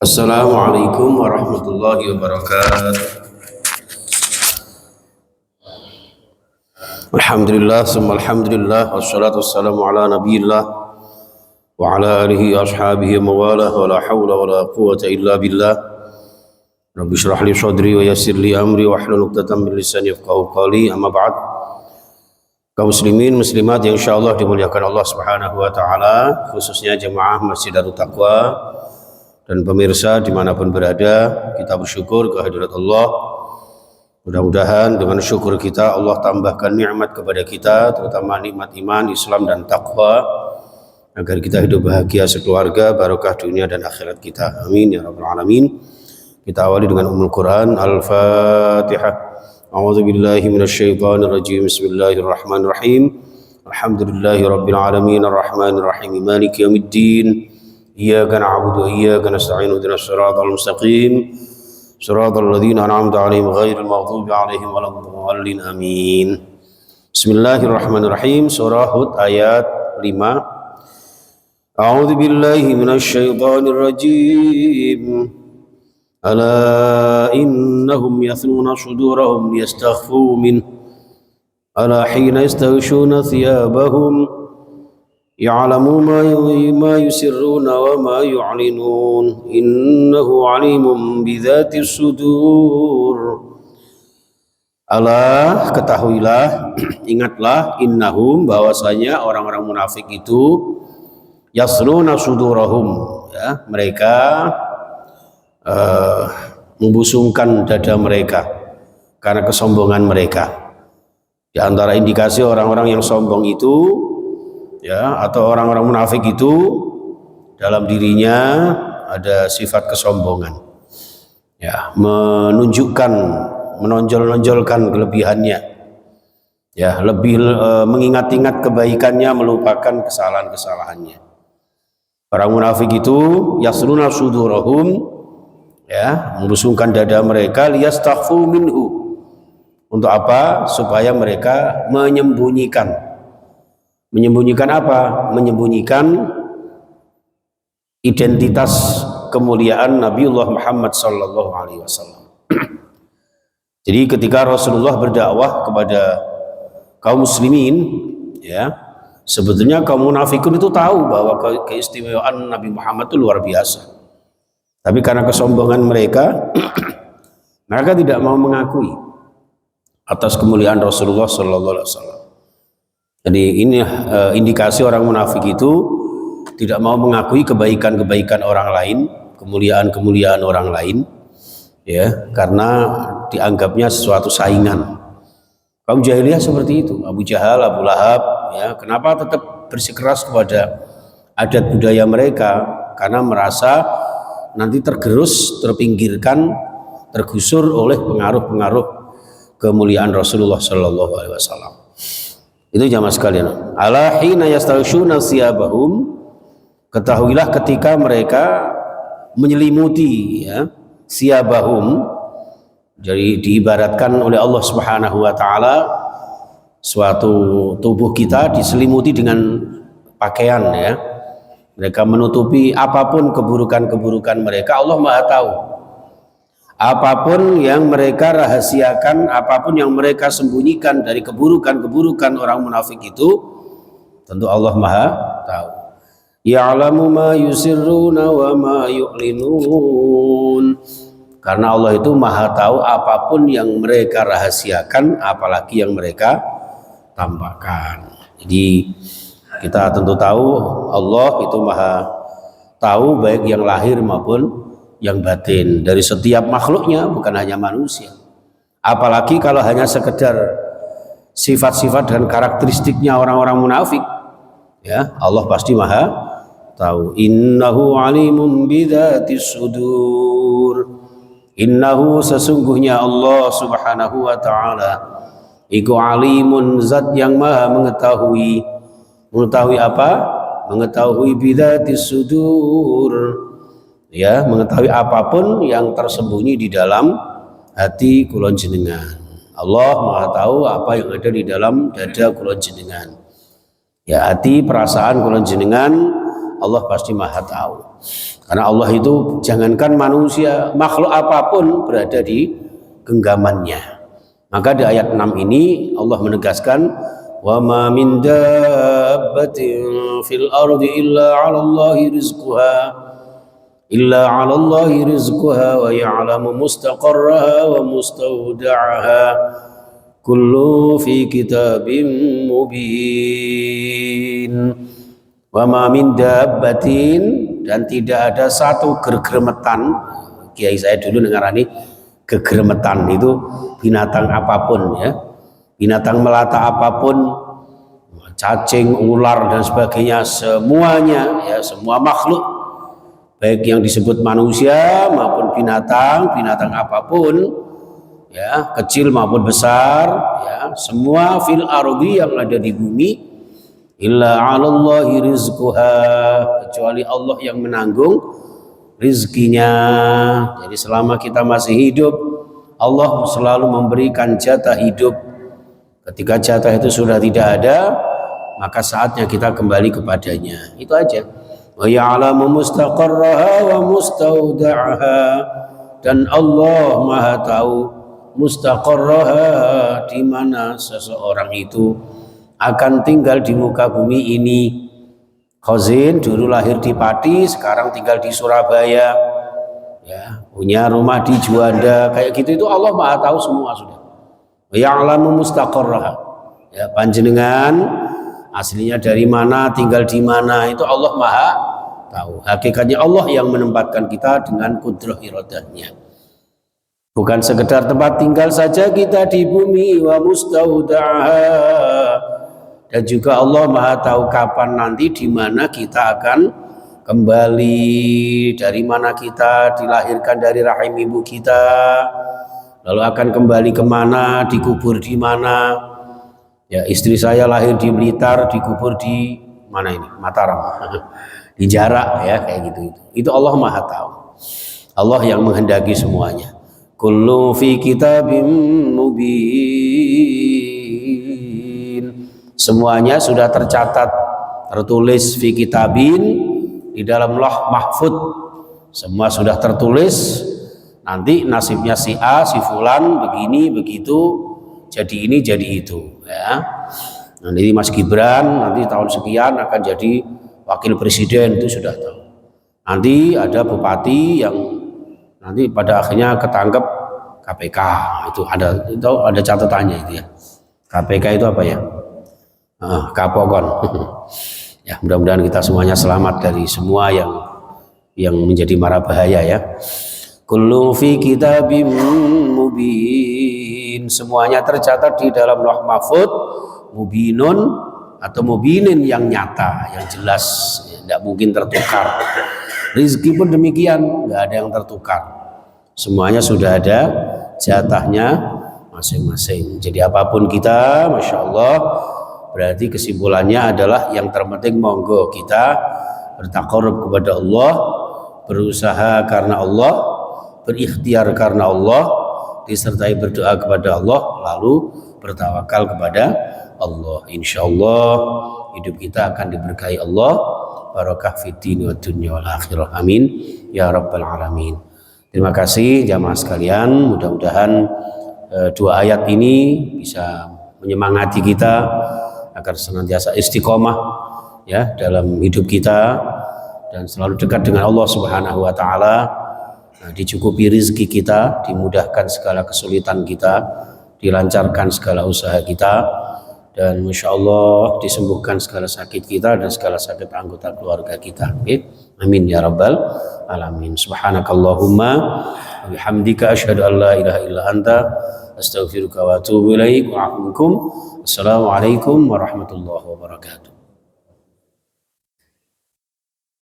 Assalamualaikum warahmatullahi wabarakatuh. Alhamdulillah, summa alhamdulillah, wassalatu wassalamu ala nabiyillah wa ala alihi ashabihi mawalah wa la hawla wa la quwata illa billah. Rabbi syrah li sadri wa yassir li amri wa hlul 'uqdatam min lisani yafqahu qawli. Amma ba'd. Kaum muslimin muslimat yang insyaallah dimuliakan Allah Subhanahu wa taala, khususnya jemaah Masjid Darut Taqwa dan pemirsa dimanapun berada, kita bersyukur kehadirat Allah. Mudah-mudahan dengan syukur kita Allah tambahkan nikmat kepada kita, terutama nikmat iman, Islam dan takwa, agar kita hidup bahagia sekeluarga, barokah dunia dan akhirat kita. Amin ya rabbal alamin. Kita awali dengan Ummul Quran. Al-Fatihah. A'udzu billahi minasyaitonir rajim. Bismillahirrahmanirrahim. Alhamdulillahi rabbil alamin arrahmanir rahim maliki yaumiddin. Iyyaka na'budu wa iyyaka nasta'in ihdinas siratal mustaqim siratal ladzina an'amta 'alaihim ghairil maghdubi 'alaihim waladdallin. Amin. Bismillahirrahmanirrahim. Surah Hud ayat 5. A'udzu billahi minasyaitonir rajim. Ala innahum yathnuna sudurahum liyastakhfu min ala hina yastaghshuna thiyabahum ya'lamu ma yusirruna wa ma yu'linun innahu 'alimun bidzatis sudur. Ala, ketahuilah, ingatlah, innahum, bahwasanya orang-orang munafik itu yasnuna sudurahum, ya, mereka membusungkan dada mereka karena kesombongan mereka. Di antara indikasi orang-orang yang sombong itu, ya, atau orang-orang munafik itu, dalam dirinya ada sifat kesombongan, ya, menunjukkan, menonjol-nonjolkan kelebihannya, ya, lebih mengingat-ingat kebaikannya, melupakan kesalahan-kesalahannya. Orang munafik itu yasruna sudurahum, ya, membusungkan dada mereka, liyastakhfu minhu, untuk apa? Supaya mereka menyembunyikan apa? Menyembunyikan identitas kemuliaan Nabiullah Muhammad sallallahu alaihi wasallam. Jadi ketika Rasulullah berdakwah kepada kaum muslimin, ya, sebetulnya kaum munafikun itu tahu bahwa keistimewaan Nabi Muhammad itu luar biasa. Tapi karena kesombongan mereka, mereka tidak mau mengakui atas kemuliaan Rasulullah sallallahu alaihi wasallam. Jadi ini indikasi orang munafik itu tidak mau mengakui kebaikan-kebaikan orang lain, kemuliaan-kemuliaan orang lain, ya, karena dianggapnya sesuatu saingan. Kaum jahiliyah seperti itu, Abu Jahal, Abu Lahab, ya, kenapa tetap bersikeras kepada adat budaya mereka? Karena merasa nanti tergerus, terpinggirkan, tergusur oleh pengaruh-pengaruh kemuliaan Rasulullah sallallahu alaihi wasallam. Itu jamaah sekalian. Ala hina yastaghshuna siyabahum, ketahuilah ketika mereka menyelimuti, ya, siyabahum. Jadi diibaratkan oleh Allah Subhanahu wa taala suatu tubuh kita diselimuti dengan pakaian, ya. Mereka menutupi apapun keburukan-keburukan mereka, Allah Maha tahu. Apapun yang mereka rahasiakan, apapun yang mereka sembunyikan dari keburukan-keburukan orang munafik itu, tentu Allah Maha tahu. Ya'lamu ma yusirruna wa ma yu'linun. Karena Allah itu Maha tahu apapun yang mereka rahasiakan, apalagi yang mereka tampakkan. Jadi kita tentu tahu Allah itu Maha tahu baik yang lahir maupun yang batin dari setiap makhluknya, bukan hanya manusia. Apalagi kalau hanya sekedar sifat-sifat dan karakteristiknya orang-orang munafik, ya, Allah pasti Maha tahu. Innahu alimun bidzatis sudur. Innahu, sesungguhnya Allah Subhanahu wa taala iku alimun, zat yang Maha mengetahui. Mengetahui apa? Mengetahui bidzatis sudur, ya, mengetahui apapun yang tersembunyi di dalam hati kula jenengan. Allah Maha tahu apa yang ada di dalam dada kula jenengan. Ya, hati, perasaan kula jenengan Allah pasti maha tahu. Karena Allah itu jangankan manusia, makhluk apapun berada di genggamannya. Maka di ayat 6 ini Allah menegaskan, wa ma min dabbatin fil ardi illa 'alallahi rizquha wa ya'lamu mustaqarraha wa mustawda'aha kullu fi kitabim mubin. Wa ma min dabbatin, dan tidak ada satu gegermetan. Kiai saya dulu dengarani gegermetan itu binatang apapun ya, binatang melata apapun, cacing, ular dan sebagainya, semuanya ya, semua makhluk baik yang disebut manusia maupun binatang apapun ya, kecil maupun besar ya, semua fil ardi yang ada di bumi, illa 'alallahi rizquha, kecuali Allah yang menanggung rizkinya. Jadi selama kita masih hidup, Allah selalu memberikan jatah hidup. Ketika jatah itu sudah tidak ada, maka saatnya kita kembali kepadanya. Itu aja. Wa ya'lamu mustaqarraha wa mustawda'aha, dan Allah Maha tahu mustaqarraha, di mana seseorang itu akan tinggal di muka bumi ini. Khazin dulu lahir di Pati, sekarang tinggal di Surabaya ya, punya rumah di Juanda kayak gitu, itu Allah Maha tahu semua sudah. Ya'lamu mustaqarraha ya, panjenengan aslinya dari mana, tinggal di mana, itu Allah Maha tahu. Hakikatnya Allah yang menempatkan kita dengan kudrah iradahnya. Bukan sekedar tempat tinggal saja kita di bumi, wa mustaudaha, dan juga Allah Maha tahu kapan nanti di mana kita akan kembali, dari mana kita dilahirkan dari rahim ibu kita, lalu akan kembali kemana, dikubur di mana. Ya, istri saya lahir di Blitar, dikubur di mana ini? Mataram, di Jarak ya, kayak gitu. Itu Allah Maha tahu. Allah yang menghendaki semuanya. Kullu fi kitabim mubin. Semuanya sudah tercatat, tertulis fi kitabin, di dalam Lauh Mahfud. Semua sudah tertulis. Nanti nasibnya si A, si fulan begini, begitu, jadi ini, jadi itu ya. Nanti Mas Gibran nanti tahun sekian akan jadi wakil presiden, itu sudah tahu. Nanti ada bupati yang nanti pada akhirnya ketangkep KPK, itu ada catatannya itu ya. KPK itu apa ya? Kapokon. Ya, mudah-mudahan kita semuanya selamat dari semua yang menjadi mara bahaya ya. Kullu fi kitabim mubin, semuanya tercatat di dalam Lauh Mahfud, mubinun atau mubinin, yang nyata, yang jelas, tidak mungkin tertukar. Rizki pun demikian, nggak ada yang tertukar. Semuanya sudah ada jatahnya masing-masing. Jadi apapun kita, Masya Allah, berarti kesimpulannya adalah yang terpenting monggo kita bertaqarrub kepada Allah, berusaha karena Allah, berikhtiar karena Allah, disertai berdoa kepada Allah, lalu bertawakal kepada Allah. Insya Allah hidup kita akan diberkahi Allah, barakah fid din wa dunya wal akhirah. Amin ya rabbal alamin. Terima kasih jamaah sekalian, mudah-mudahan dua ayat ini bisa menyemangati kita agar senantiasa istiqomah ya dalam hidup kita dan selalu dekat dengan Allah Subhanahu wa taala. Dicukupi rizki kita, dimudahkan segala kesulitan kita, dilancarkan segala usaha kita, dan Masya Allah disembuhkan segala sakit kita dan segala sakit anggota keluarga kita. Amin ya rabbal alamin. Subhanakallahumma wa bihamdika asyhadu an la ilaha illa anta astaghfiruka wa atubu ilaik. Wa a'udzu bikum. Assalamualaikum warahmatullahi wabarakatuh.